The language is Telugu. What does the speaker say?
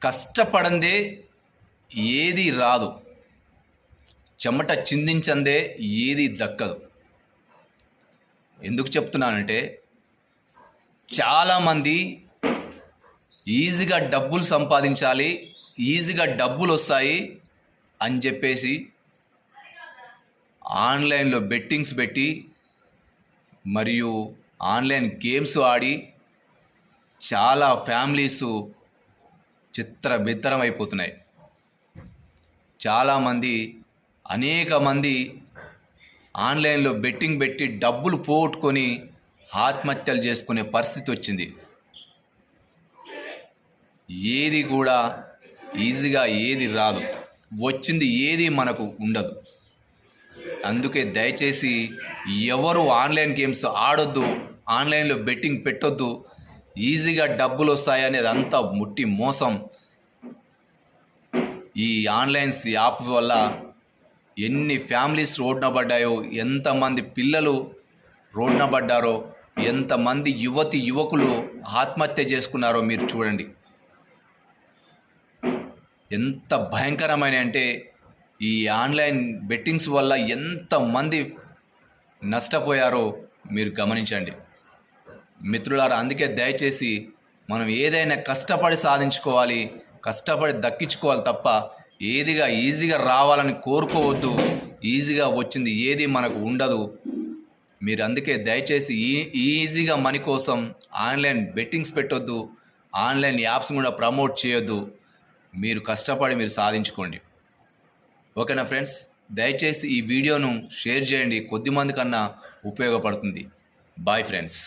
కష్టపడందే ఏది రాదు, చెమట చిందించందే ఏది దక్కదు. ఎందుకు చెప్తున్నానంటే చాలామంది ఈజీగా డబ్బులు సంపాదించాలి, ఈజీగా డబ్బులు వస్తాయి అని చెప్పేసి ఆన్లైన్లో బెట్టింగ్స్ పెట్టి మరియు ఆన్లైన్ గేమ్స్ ఆడి చాలా ఫ్యామిలీస్ చిత్రబిత్తరం అయిపోతున్నాయి. చాలామంది అనేక మంది ఆన్లైన్లో బెట్టింగ్ పెట్టి డబ్బులు పోగొట్టుకొని ఆత్మహత్యలు చేసుకునే పరిస్థితి వచ్చింది. ఏది కూడా ఈజీగా ఏది రాదు, వచ్చింది ఏది మనకు ఉండదు. అందుకే దయచేసి ఎవరు ఆన్లైన్ గేమ్స్ ఆడొద్దు, ఆన్లైన్లో బెట్టింగ్ పెట్టొద్దు. ఈజీగా డబ్బులు వస్తాయనేది అంతా ముట్టి మోసం. ఈ ఆన్లైన్స్ యాప్ వల్ల ఎన్ని ఫ్యామిలీస్ రోడ్డున పడ్డాయో, ఎంతమంది పిల్లలు రోడ్డున పడ్డారో, ఎంతమంది యువకులు ఆత్మహత్య చేసుకున్నారో మీరు చూడండి. ఎంత భయంకరమైన అంటే ఈ ఆన్లైన్ బెట్టింగ్స్ వల్ల ఎంతమంది నష్టపోయారో మీరు గమనించండి మిత్రులారా. అందుకే దయచేసి మనం ఏదైనా కష్టపడి సాధించుకోవాలి, కష్టపడి దక్కించుకోవాలి తప్ప ఈజీగా రావాలని కోరుకోవద్దు. ఈజీగా వచ్చింది ఏది మనకు ఉండదు. మీరు అందుకే దయచేసి ఈజీగా మనీ కోసం ఆన్లైన్ బెట్టింగ్స్ పెట్టొద్దు, ఆన్లైన్ యాప్స్ కూడా ప్రమోట్ చేయొద్దు. మీరు కష్టపడి మీరు సాధించుకోండి. ఓకేనా ఫ్రెండ్స్? దయచేసి ఈ వీడియోను షేర్ చేయండి, కొద్దిమంది కన్నా ఉపయోగపడుతుంది. Boy friends.